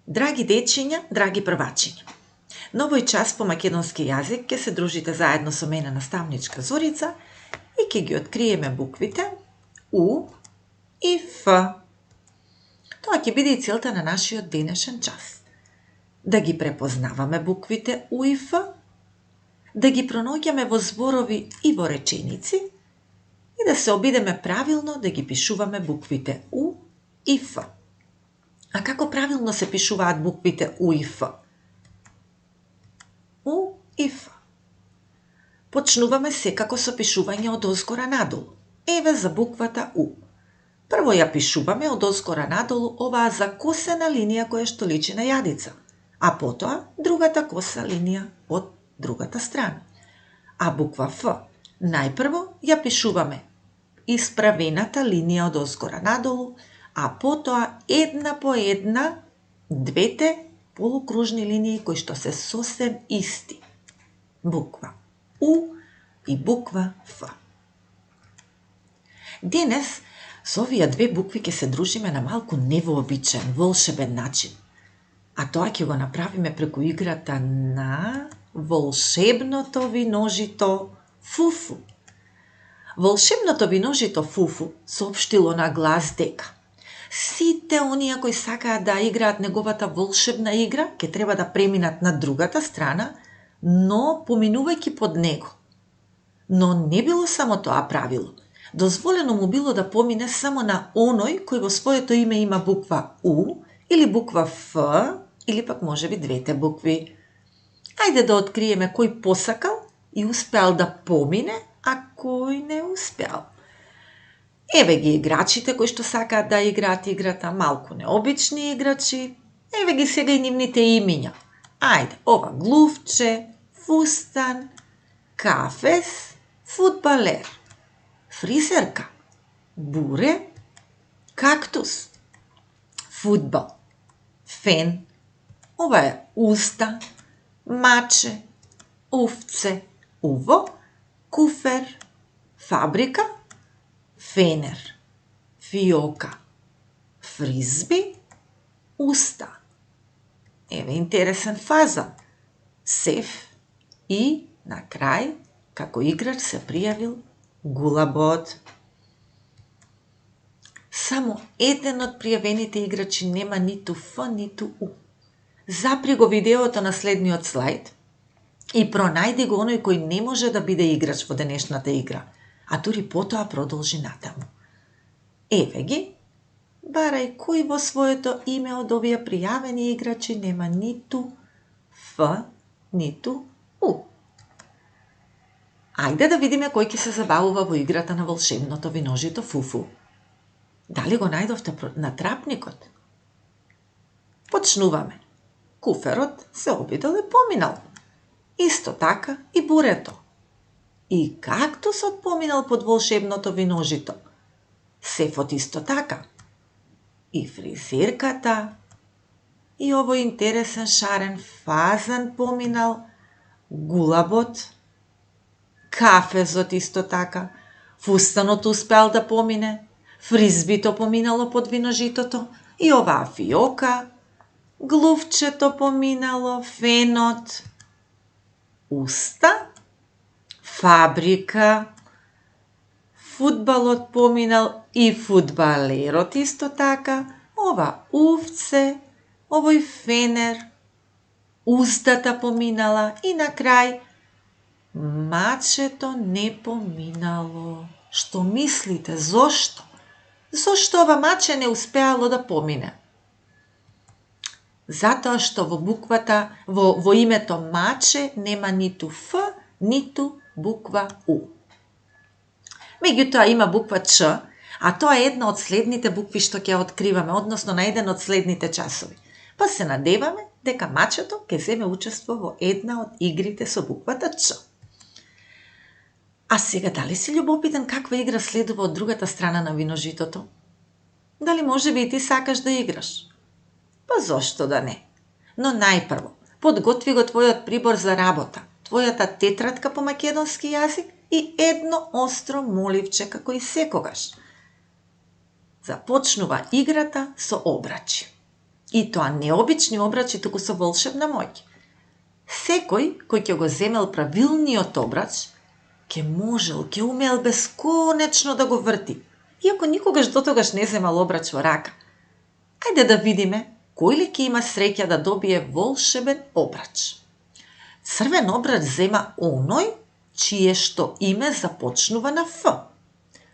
Драги дечиња, драги првачиња, на овој час по македонски јазик ќе се дружите заедно со мене наставничка Зорица и ќе ги откриеме буквите У и Ф. Тоа ќе биде и целта на нашиот денешен час. Да ги препознаваме буквите У и Ф, да ги пронаоѓаме во зборови и во реченици и да се обидеме правилно да ги пишуваме буквите У и Ф. А како правилно се пишуваат буквите У и Ф? У и Ф. Почнуваме секако со пишување од озгора надолу. Еве за буквата У. Прво ја пишуваме од озгора надолу оваа закосена линија која што личи на јадица, а потоа другата коса линија од другата страна. А буква Ф најпрво ја пишуваме исправената линија од озгора надолу, а потоа една по една двете полукружни линии кои што се сосем исти. Буква У и буква Ф. Денес со овие две букви ќе се дружиме на малку невообичаен, волшебен начин. А тоа ќе го направиме преку играта на волшебното виножито Фуфу. Волшебното виножито Фуфу соопштило на глас дека сите оние кои сакаат да играат неговата волшебна игра, ќе треба да преминат на другата страна, но поминувајќи под него. Но не било само тоа правило. Дозволено му било да помине само на оној кој во своето име има буква У или буква Ф, или пак можеби двете букви. Ајде да откриеме кој посакал и успеал да помине, а кој не успеал. Еве ги играчите кои што сакаат да играат играта, малку необични играчи. Еве ги сега и нивните имиња. Ајде, ова глувче, фустан, кафес, фудбалер, фризерка, буре, кактус, фудбал, фен, ова е уста, маче, увце, уво, куфер, фабрика, фенер, фиока, фризби, уста. Еве интересен фазан, сеф и на крај, како играч се пријавил гулабот. Само еден од пријавените играчи нема ниту Ф, ниту У. Запри го видеото на следниот слайд и пронајди го оној кој не може да биде играч во денешната игра, а дури потоа продолжи натаму. Еве ги, барај кој во своето име од овие пријавени играчи нема ниту Ф, ниту У. Ајде да видиме кој ќе се забавува во играта на волшебното виножито Фуфу. Дали го најдовте на трапникот? Почнуваме. Куферот се обидел и поминал. Исто така и бурето. И кактусот поминал под волшебното виножито. Сефот исто така. И фризерката. И овој интересен шарен фазан поминал. Гулабот. Кафезот исто така. Фустанот успеал да помине. Фризбито поминало под виножитото. И оваа фиока. Глувчето поминало. Фенот. Уста. Фабрика, фудбалот поминал и фудбалерот исто така, ова увце, овој фенер, устата поминала и на крај мачето не поминало. Што мислите, зошто? Зошто ова маче не успеало да помине? Затоа што во буквата, во името маче нема ниту Ф, ниту буква У. Меѓутоа има буква Ч, а тоа е една од следните букви што ќе откриваме, односно на еден од следните часови. Па се надеваме дека мачето ќе земе учество во една од игрите со буквата Ч. А сега дали си љубопитен каква игра следува од другата страна на виножитото? Дали може би и ти сакаш да играш? Па зошто да не? Но најпрво, подготви го твојот прибор за работа, твојата тетрадка по македонски јазик и едно остро моливче како и секогаш. Започнува играта со обрачи. И тоа необични обрачи, туку со волшебна моќ. Секој кој ќе го земел правилниот обрач, ќе можел, ќе умел бесконечно да го врти, иако никогаш дотогаш не земал обрач во рака. Ајде да видиме кој ли ќе има среќа да добие волшебен обрач. Црвен обрач зема оној чие што име започнува на Ф.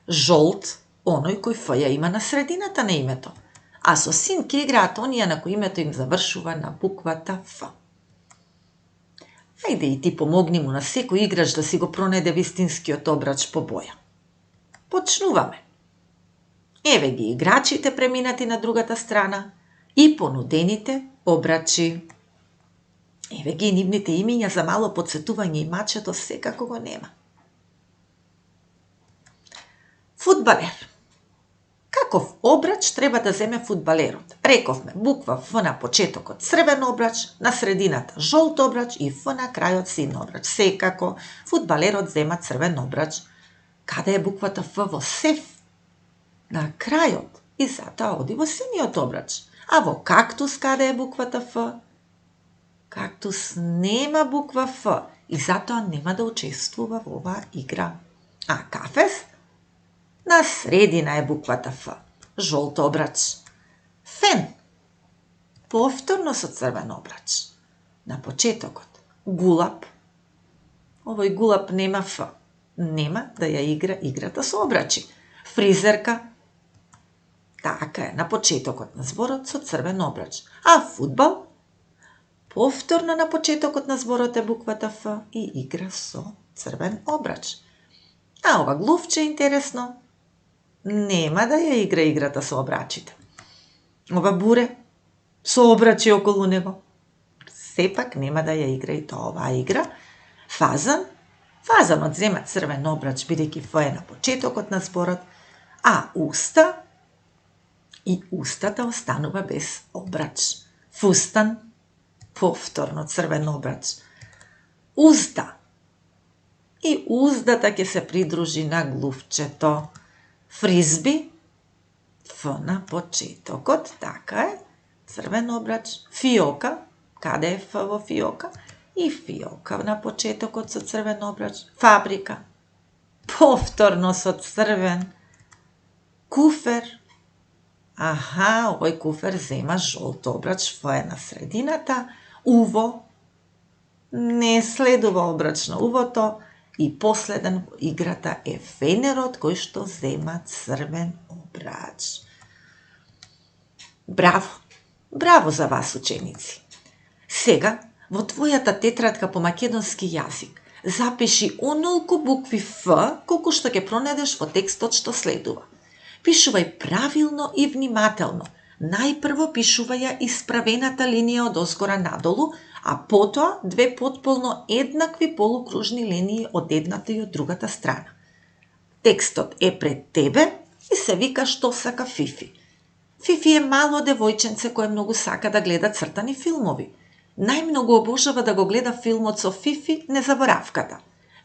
Жолт оној кој Ф ја има на средината на името, а со син ќе играат оние на кои името им завршува на буквата Ф. Ајде и ти помогни му на секој играч да си го пронајде вистинскиот обрач по боја. Почнуваме. Еве ги играчите преминати на другата страна и понудените обрачи. Еве ги нивните имиња за мало подсетување и мачето секако го нема. Фудбалер. Каков обрач треба да земе фудбалерот? Рековме буква Ф на почетокот црвен обрач, на средината жолт обрач и Ф на крајот син обрач. Секако фудбалерот зема црвен обрач. Каде е буквата Ф во сеф? На крајот и затоа оди во синиот обрач. А во кактус каде е буквата Ф? Кактус нема буква Ф и затоа нема да учествува во оваа игра. А кафес? На средина е буквата Ф. Жолт обрач. Фен. Повторно со црвен обрач. На почетокот. Гулап. Овој гулап нема Ф. Нема да ја игра играта со обрачи. Фризерка. Така е, на почетокот на зборот со црвен обрач. А фудбал? Повторно на почетокот на зборот е буквата Ф и игра со црвен обрач. А ова глувче интересно. Нема да ја игра играта со обрачите. Ова буре, со обрачи околу него. Сепак нема да ја игра и тоа оваа игра. Фазан. Фазанот зема црвен обрач, бидејќи Ф е на почетокот на зборот. А уста? И устата останува без обрач. Фустан. Повторно црвен обрач. Узда. И уздата ќе се придружи на глувчето. Фризби. Ф на почетокот, така е. Црвен обрач. Фиока. Каде е Ф во фиока? И фиока на почетокот со црвен обрач. Фабрика. Повторно со црвен. Куфер. Аха, овој куфер зема жолт обрач, Ф е на средината. Уво. Не следува обрач на увото. И последен во играта е фенерот кој што зема црвен обрач. Браво! Браво за вас, ученици! Сега, во твојата тетрадка по македонски јазик, запиши онолку букви Ф колку што ќе пронајдеш во текстот што следува. Пишувај правилно и внимателно. Најпрво пишувај ја исправената линија од озгора надолу, а потоа две потполно еднакви полукружни линии од едната и од другата страна. Текстот е пред тебе и се вика Што сака Фифи. Фифи е мало девојченце кое многу сака да гледа цртани филмови. Најмногу обожава да го гледа филмот со Фифи Незаборавката.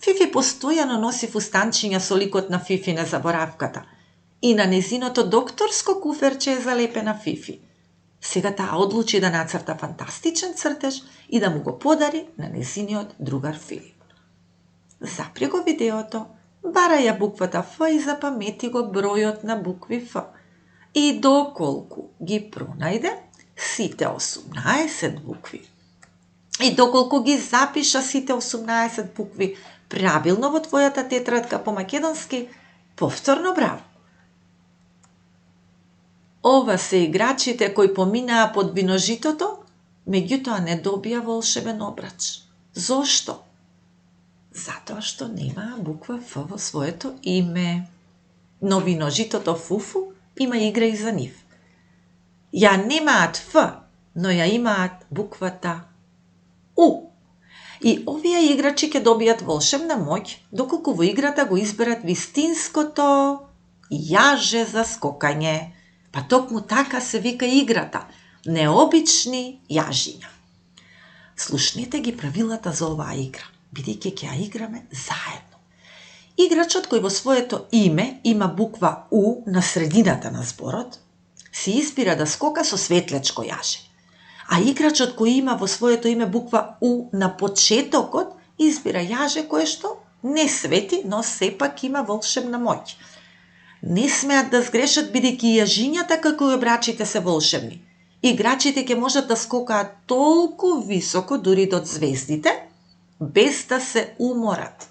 Фифи постојано носи фустанчиња со ликот на Фифи Незаборавката. И на незиното докторско куферче е залепена Фифи. Сега таа одлучи да нацрта фантастичен цртеж и да му го подари на незиниот другар Филип. Запри го видеото, барај ја буквата Ф и запамети го бројот на букви Ф. И доколку ги пронајде сите 18 букви, и доколку ги запиша сите 18 букви правилно во твојата тетрадка по македонски, повторно браво! Ова се играчите кои поминаа под виножитото, меѓутоа не добија волшебен обрач. Зошто? Затоа што немаа буква Ф во своето име. Но виножитото Фуфу има игра и за нив. Ја немаат Ф, но ја имаат буквата У. И овие играчи ќе добијат волшебна моќ, доколку во играта го изберат вистинското јаже за скокање. Па токму така се вика играта. Необични јажиња. Слушнете ги правилата за оваа игра, бидејќи ќе ја играме заедно. Играчот кој во своето име има буква У на средината на зборот, си избира да скока со светлечко јаже. А играчот кој има во своето име буква У на почетокот, избира јаже кое што не свети, но сепак има волшебна моќ. Не смеат да сгрешат бидејќи јажињата како и обрачите се волшебни. Играчите ќе можат да скокаат толку високо, дури до звездите, без да се уморат.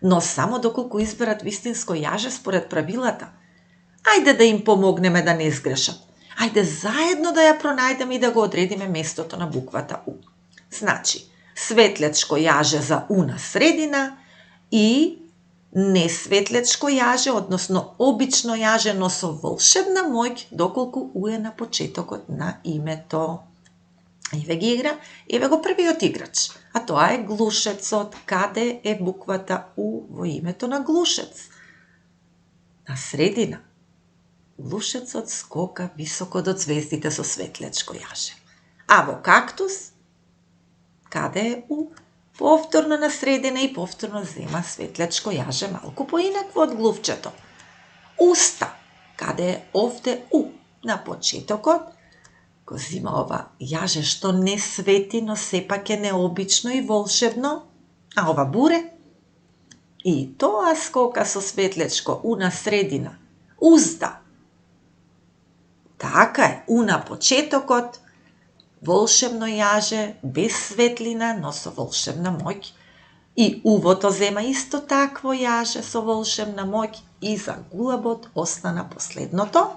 Но само доколку изберат вистинско јаже според правилата. Ајде да им помогнеме да не сгрешат. Ајде заедно да ја пронајдеме и да го одредиме местото на буквата У. Значи, светлечко јаже за У на средина и несветлечко јаже, односно обично јаже, но со волшебна моќ, доколку У е на почетокот на името. Еве ги игра, еве го првиот играч, а тоа е глушецот. Каде е буквата У во името на глушец? На средина. Глушецот скока високо до звездите со светлечко јаже. А во кактус, каде е У? Повторно на средина и повторно зема светлечко јаже малку поинакво од глувчето. Уста, каде е овде У? На почетокот го зема ова јаже што не свети, но сепак е необично и волшебно, а ова буре? И тоа скока со светлечко У на средина. Узда. Така е, У на почетокот, волшебно јаже, без светлина, но со волшебна моќ. И Увото зема исто такво јаже со волшебна моќ и за гулабот остана последното.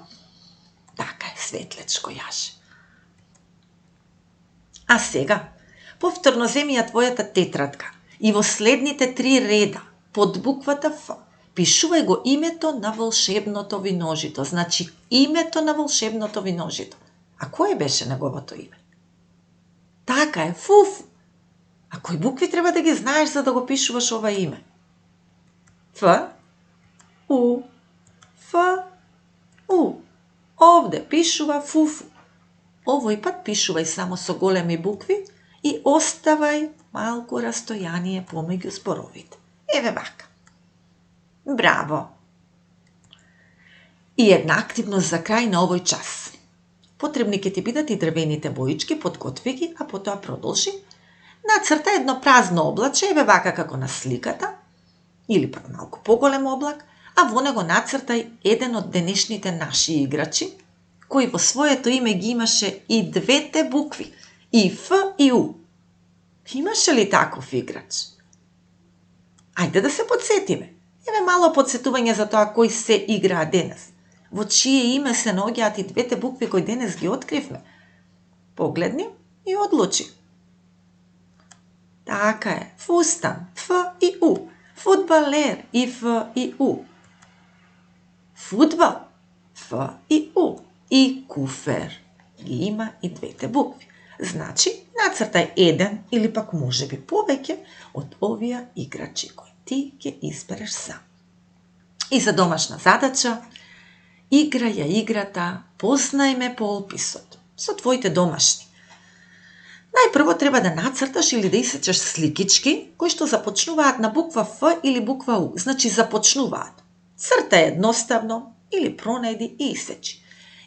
Така е, светлечко јаже. А сега, повторно земи ја твојата тетрадка и во следните 3 реда, под буквата Ф, пишувај го името на волшебното виножито. Значи, името на волшебното виножито. А кое беше неговото име? Така е, Фуфу. А кои букви треба да ги знаеш за да го пишуваш ова име? Ф, У, Ф, У. Овде пишува Фуфу. Овој пат пишувај само со големи букви и оставај малку растојание помеѓу зборовите. Еве вака. Браво! И една активност за крај на овој час. Потребни ќе ти бидат и дрвените боички, подготви ги, а потоа продолжи. Нацрта едно празно облаче, еве вака како на сликата, или пак малку поголем облак, а во него нацртај еден од денешните наши играчи, кој во своето име ги имаше и двете букви, и Ф и У. Имаше ли таков играч? Ајде да се подсетиме. Еве мало подсетување за тоа кој се играа денес. Во чие име се наоѓаат и двете букви кои денес ги откривме. Погледни и одлучи. Така е, фустан, Ф и У. Фудбалер и Ф и У. Фудбал, Ф и У. И куфер ги има и двете букви. Значи, нацртај еден или пак можеби повеќе од овие играчи кои ти ќе избереш сам. И за домашна задача, играј ја играта Познај ме по описот со твоите домашни. Најпрво треба да нацрташ или да исечеш сликички кои што започнуваат на буква Ф или буква У. Значи започнуваат. Цртај едноставно или пронајди и исечи.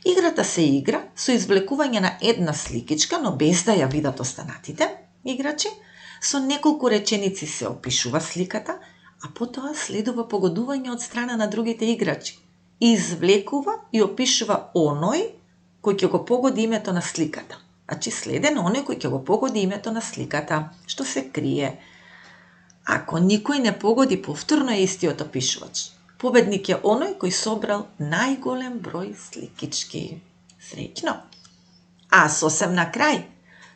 Играта се игра со извлекување на една сликичка, но без да ја видат останатите играчи. Со неколку реченици се опишува сликата, а потоа следува погодување од страна на другите играчи. Извлекува и опишува оној кој ќе го погоди името на сликата. Значи следен оној кој ќе го погоди името на сликата, што се крие. Ако никој не погоди, повторно е истиот опишувач. Победник е оној кој собрал најголем број сликички. Среќно! А сосем на крај,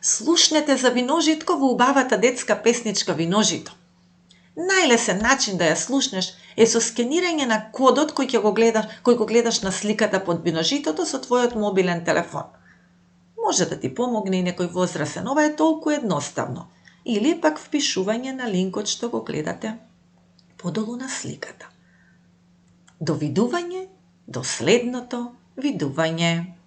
слушнете за виножитко во убавата детска песничка Виножито. Најлесен начин да ја слушнеш е со скенирање на кодот кој го гледаш на сликата под виножитото со твојот мобилен телефон. Може да ти помогне и некој возрасен, ова е толку едноставно. Или пак впишување на линкот што го гледате подолу на сликата. До видување, до следното видување.